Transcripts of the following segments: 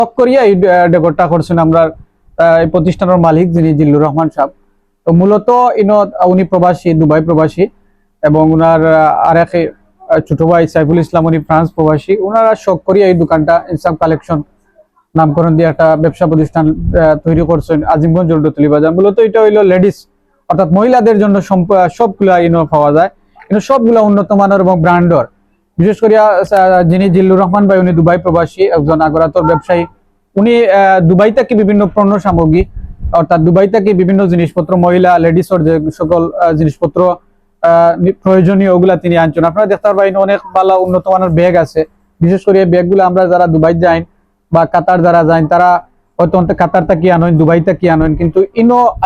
শখ করিয়া এই ডেকোরটা করছেন আমরা এই প্রতিষ্ঠানের মালিক যিনি জিল্লুর রহমান সাহেব। তো মূলত উনি প্রবাসী, দুবাই প্রবাসী, এবং উনার আরেক ছোট ভাই সাইফুল ইসলাম উনি ফ্রান্স প্রবাসী। ওনারা শখ করিয়া এই দোকানটা ইনসাফ কালেকশন নামকরণ দিয়ে একটা ব্যবসা প্রতিষ্ঠান তৈরি করছেন আজিমগঞ্জ রতুলি বাজার। মূলত এটা হইলো লেডিস অর্থাৎ মহিলাদের জন্য সবগুলা পাওয়া যায়, কিন্তু সবগুলা উন্নত মানের এবং ব্র্যান্ডর। বিশেষ করে যিনি জিল্লুর রহমান ভাই উনি দুবাই প্রবাসী, একজন আগরাতর ব্যবসায়ী। উনি দুবাই থেকে বিভিন্ন পণ্য সামগ্রী অর্থাৎ দুবাই থেকে বিভিন্ন জিনিসপত্র মহিলা লেডিসর যে সকল জিনিসপত্র প্রয়োজনীয় ওগুলা তিনি আনছেন। আপনারা দেখতে পারবেন অনেক ভালো উন্নত মানের ব্যাগ আছে। বিশেষ করে ব্যাগগুলো আমরা যারা দুবাই যাই বা কাতার যারা যান তারা হয়তো কাতার থেকে আনেন, দুবাই থেকে আনেন, কিন্তু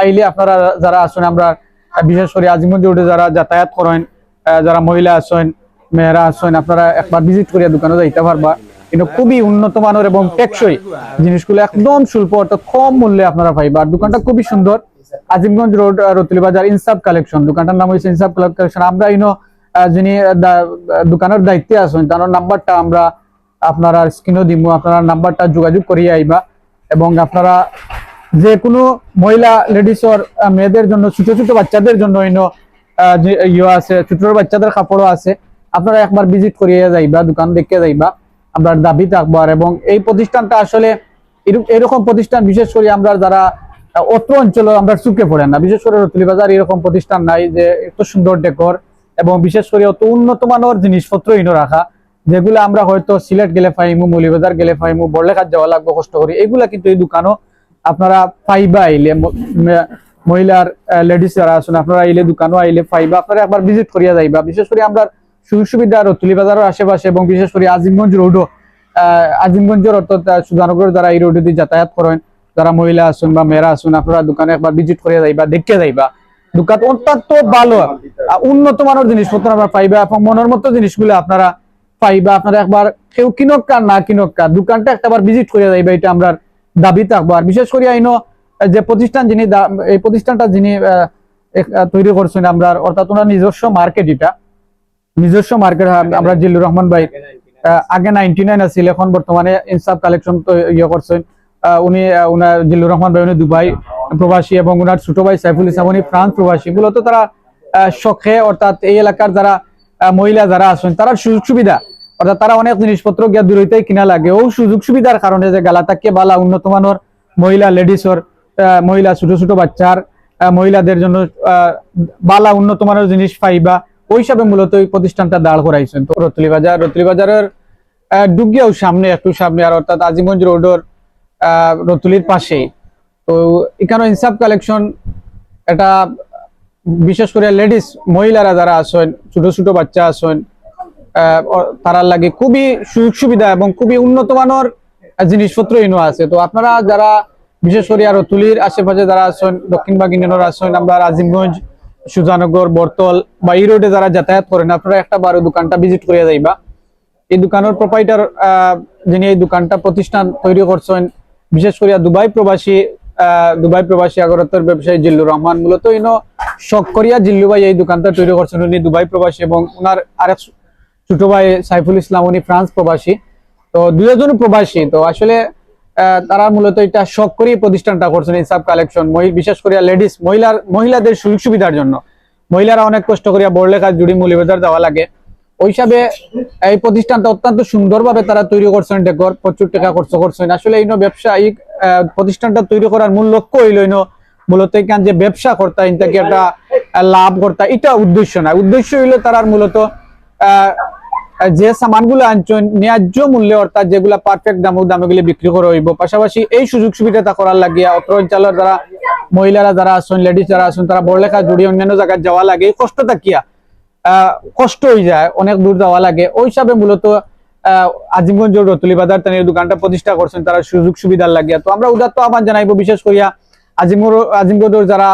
আইলে আপনারা যারা আছেন আমরা বিশেষ করে আজিমগঞ্জ রোডে যারা যাতায়াত করেন, যারা মহিলা আছেন, মেয়েরা আছেন, আপনারা একবার ভিজিট করিয়া দোকানে যাইতে পারবা। কিন্তু খুবই উন্নত মানের এবং টেকসই জিনিসগুলো একদম স্বল্প অর্থাৎ কম মূল্যে আপনারা পাইবা। আর দোকানটা খুবই সুন্দর, আজিমগঞ্জ রোড রতুলি বাজার ইনসাফ কালেকশন। দোকানটার নাম হয়েছে ইনসাফ কালেকশন। আমরা যিনি দোকানের দায়িত্বে আছেন তার নাম্বারটা আমরা আপনারা স্ক্রিনও দিব, আপনারা নাম্বারটা যোগাযোগ করিয়ে আইবা। এবং আপনারা যে কোনো মহিলা লেডিসর মেয়েদের জন্য, ছোট ছোট বাচ্চাদের জন্য আছে, ছোট ছোট বাচ্চাদের কাপড়ও আছে। আপনারা একবার ভিজিট করিয়ে যাইবা, দোকান দেখে যাইবা, আমরা দাবি থাকবো। আর এবং এই প্রতিষ্ঠানটা আসলে এরকম প্রতিষ্ঠান বিশেষ করে আমরা যারা অত্র অঞ্চলে আমরা চুকে পড়ে না, বিশেষ করে রতুলি বাজার এরকম প্রতিষ্ঠান নাই যে এত সুন্দর ডেকর এবং বিশেষ করে অত উন্নত মানের জিনিসপত্র রাখা, যেগুলো আমরা হয়তো সিলেট গেলে পাইমু, মৌলিবাজার গেলে পাইমু, বড়লেখাত যাওয়া লাগবে কষ্ট করি, এগুলা কিন্তু এই দোকানও আপনারা পাইবা। আইলে মহিলার লেডিস যারা আছেন আপনারা আইলে দোকানও আইলে পাইবা, আপনারা একবার ভিজিট করিয়া যাইবা। বিশেষ করে আমরা সুযোগ সুবিধা রতুলি বাজারের আশেপাশে এবং বিশেষ করে আজিমগঞ্জ রোডও, আজিমগঞ্জের অর্থাৎ সুজানগর যারা এই রোডে দিয়ে যাতায়াত করেন, যারা মহিলা আছেন বা মেয়েরা আছেন, আপনারা দোকানে একবার ভিজিট করিয়া যাইবা, দেখে যাইবা। দোকান অত্যন্ত ভালো উন্নত মানের জিনিসপত্র আমরা পাইবা এবং মনের মতো জিনিসগুলো আপনারা পাইবা। আপনারা একবার কেউ কিনক কার না কিনক কার দোকানটা একবার ভিজিট করে যাইবা, এটা আমরা দাবি থাকবো। আর বিশেষ করে যে প্রতিষ্ঠান যিনি এই প্রতিষ্ঠানটা যিনি তৈরি করছেন আমরা অর্থাৎ ওনার নিজস্ব মার্কেট, এটা নিজস্ব মার্কেট। আমরা জিল্লুর রহমান ভাই আগে 99 আছিল, এখন বর্তমানে ইনসাফ কালেকশন করছেন। উনি জিল্লুর রহমান ভাই উনি দুবাই প্রবাসী এবং ওনার ছোট ভাই সাইফুল ইসলাম উনি ফ্রান্স প্রবাসী। মূলত তারা শখে অর্থাৎ এই এলাকার যারা মহিলা যারা আছেন তারা সুযোগ সুবিধা অর্থাৎ তারা অনেক জিনিসপত্র গিয়া দূরইতেই কিনা লাগে, ও সুযোগ সুবিধার কারণে যে গালা থাকে বালা উন্নত মানের মহিলা লেডিসর, মহিলা ছোট ছোট বাচ্চার মহিলাদের জন্য বালা উন্নত মানের জিনিস পাইবা, ওই হিসাবে মূলত এই প্রতিষ্ঠানটা দাঁড় করাইছেন। তো রতুলি বাজারের ডুগিয়াও সামনে, একটু সামনে, আর অর্থাৎ আজিমগঞ্জ রোডের রতুলির পাশেই। তো এখানে ইনসাফ কালেকশন এটা বিশেষ করে লেডিস মহিলারা যারা আছেন, ছোট ছোট বাচ্চা আছেন, তারার লাগে খুবই সুযোগ সুবিধা এবং খুবই উন্নত মানের জিনিসপত্র আছে। তো আপনারা যারা বিশেষ করে আর রতুলির আশেপাশে যারা আছেন, দক্ষিণবাগ ইউনিয়নের আছেন, আমরা আজিমগঞ্জ, সুজানগর, বরতল বা এই রোডে যারা যাতায়াত করেন, আপনারা একটা বারো দোকানটা ভিজিট করিয়া যাইবা। এই দোকানের প্রোপাইটার যিনি এই দোকানটা প্রতিষ্ঠান তৈরি করছেন বিশেষ করে দুবাই প্রবাসী আগরতলার ব্যবসায়ী জিল্লুর রহমান। মূলত শখ করিয়া জিল্লু ভাই এই দোকানটা তৈরি করছেন, উনি দুবাই প্রবাসী এবং ওনার আরেক ছোট ভাই সাইফুল ইসলাম উনি ফ্রান্স প্রবাসী। তো দুইজন প্রবাসী। তো আসলে তারা মূলত এটা শখ করিয়ে প্রতিষ্ঠানটা করছেন ইনসাফ কালেকশন। বিশেষ করে মহিলাদের সুযোগ সুবিধার জন্য। মহিলারা অনেক কষ্ট করিয়া বড়লেখা জুড়ি মৌলিবাজার যাওয়া লাগে, ওই হিসাবে এই প্রতিষ্ঠানটা অত্যন্ত সুন্দরভাবে তারা তৈরি করছেন, ডেকর প্রচুর টাকা খরচ করছেন। আসলে ব্যবসায়িক প্রতিষ্ঠানটা তৈরি করার মূল লক্ষ্য হইল মূলত এখান যে ব্যবসা কর্তা ইনটাকে একটা লাভ কর্তা, এটা উদ্দেশ্য না। উদ্দেশ্য হইলো তারার মূলত যে সামানগুলো আনছেন ন্যায্য মূল্যে অর্থাৎ যেগুলা পারফেক্ট দামে বিক্রি করে হইব। পাশাপাশি এই সুযোগ সুবিধাটা করার লাগিয়া অত্র অঞ্চলের যারা মহিলারা যারা আছেন, লেডিস যারা আছেন, তারা বড়লেখা জুড়ি অন্যান্য জায়গায় যাওয়া লাগে, কষ্টটা কিয়া কষ্ট হয়ে যায়, অনেক দূর যাওয়া লাগে। ওই হিসাবে মূলত আজিমগঞ্জ রতুলি বাজার তাদের দোকানটা প্রতিষ্ঠা করছেন তারা সুযোগ সুবিধার লাগিয়া। তো আমরা উদাত্ত আহ্বান জানাইবো বিশেষ করিয়া আজিমগঞ্জের যারা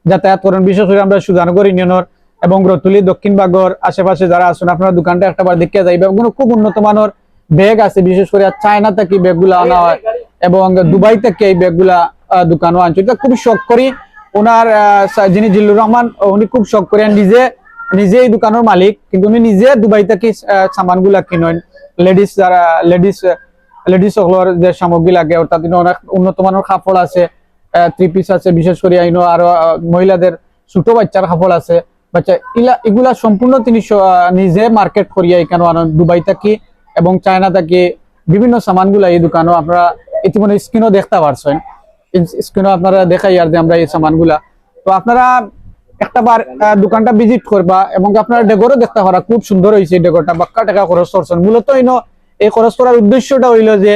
যাতায়াত করেন, বিশেষ করে আমরা সুজানগর ইউনিয়নের এবং রতুলি দক্ষিণবাগর আশেপাশে যারা আছেন, আপনারা দোকানটা একটাবার দেখে যাইবে। খুব উন্নত মানের ব্যাগ আছে, বিশেষ করে চায়না থেকে ব্যাগগুলা আনা হয় এবং দুবাই থেকে এই ব্যাগগুলা দোকানও আনছে। এটা খুবই শখ করি ওনার যিনি জিল্লুর রহমান, উনি খুব শখ করেন, নিজে এই দোকানের মালিক, কিন্তু উনি নিজে দুবাই থেকে সামানগুলা কিনেন। লেডিস লেডিস সকলের যে সামগ্রী লাগে অর্থাৎ অনেক উন্নত মানের কাপড় আছে, 3 পিস আছে, বিশেষ করে আরো মহিলাদের ছোট বাচ্চার কাপড় আছে, বাচ্চা এগুলা সম্পূর্ণ তিনি নিজে মার্কেট করিয়া এখানে আনেন দুবাই থাকি এবং চায়না থাকি বিভিন্ন সামানগুলা এই দোকানও আপনারা ইতিমধ্যে স্ক্রিনও দেখতে পারছেন। স্ক্রিনও আপনারা দেখাই আর যে আমরা এই সামানগুলা, তো আপনারা একটাবার দোকানটা ভিজিট করবা এবং আপনারা ডেকোরও দেখতে পারা খুব সুন্দর হয়েছে। ডেকোরটা বাক্কা টাকা খরচ করছেন। মূলত এই খরচ করার উদ্দেশ্যটা হইলো যে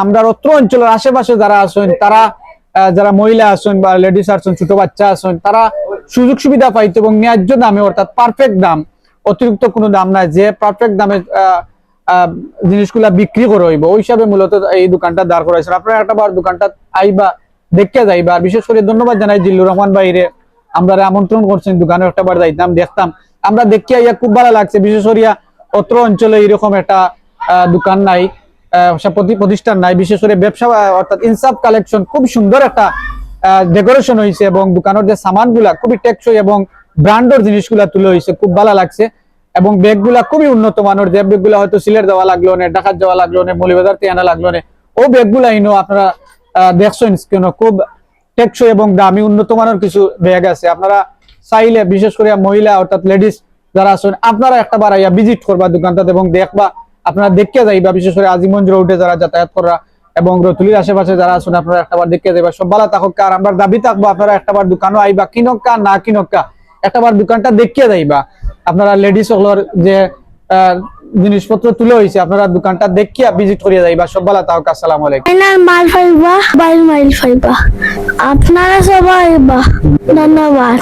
আমরা অত্র অঞ্চলের আশেপাশে যারা আছেন তারা যারা মহিলা আছেন বা লেডিস আছেন, ছোট বাচ্চা আছেন, তারা সুযোগ সুবিধা পাইতো এবং ন্যায্য দামে অর্থাৎ পারফেক্ট দাম, অতিরিক্ত কোনো দাম নাই, যে পারফেক্ট দামে জিনিসগুলা বিক্রি করে হইব ওই হিসাবে মূলত এই দোকানটা দাঁড় করাইছে। আপনারা একটা বার দোকানটা আইবা দেখতে যাইবা। আর বিশেষ করে ধন্যবাদ জানাই জিল্লুর রহমান ভাইরে, আমরা আমন্ত্রণ করছেন দোকানে একটা বার যাইতাম দেখতাম, আমরা দেখিয়া ইয়া খুব ভালো লাগছে। বিশেষ করিয়া অত্র অঞ্চলে এরকম একটা দোকান নাই, প্রতিষ্ঠান নাই। বিশেষ করে ব্যবসা অর্থাৎ ইনসাফ কালেকশন খুব সুন্দর একটা ডেকোরেশন হয়েছে এবং দোকানের যে সামানগুলা খুবই টেকসই এবং ব্র্যান্ডের জিনিসগুলা তুলে হয়েছে, খুব ভালো লাগছে। এবং ব্যাগগুলা খুবই উন্নত মানের, যে ব্যাগগুলা হয়তো সিলেট দেওয়া লাগলো না, ঢাকার যাওয়া লাগলো না, মৌলভীবাজার থেকে আনা লাগলো না, ও ব্যাগগুলা আপনারা দেখছেন কেন খুব টেকসই এবং দামি উন্নত মানের কিছু ব্যাগ আছে। আপনারা চাইলে বিশেষ করে মহিলা অর্থাৎ লেডিস যারা আছেন আপনারা একটা বার আইয়া ভিজিট করবা দোকানটাতে এবং দেখবা, আপনারা দেখতে যাইবা। বিশেষ করে আজিমগঞ্জ রোডে যারা যাতায়াত করা এবং রতুলির আশেপাশে যারা আছেন আপনারা একটাবার দেখতে যাইবা। সব ভালো থাকুক। আর আমরা দাবি থাকবো আপনারা একটাবার দোকানও আইবা, কিনকা না কিনকা একটাবার দোকানটা দেখতে যাইবা। আপনারা লেডিস সকলের যে জিনিসপত্র তুলে হয়েছে আপনারা দোকানটা দেখিয়া ভিজিট করিয়া যাইবা। সব ভালো থাকুক। আসসালামু আলাইকুম। মাল ফাইবা, বাইল মাইল ফাইবা, আপনারা সবাই ধন্যবাদ।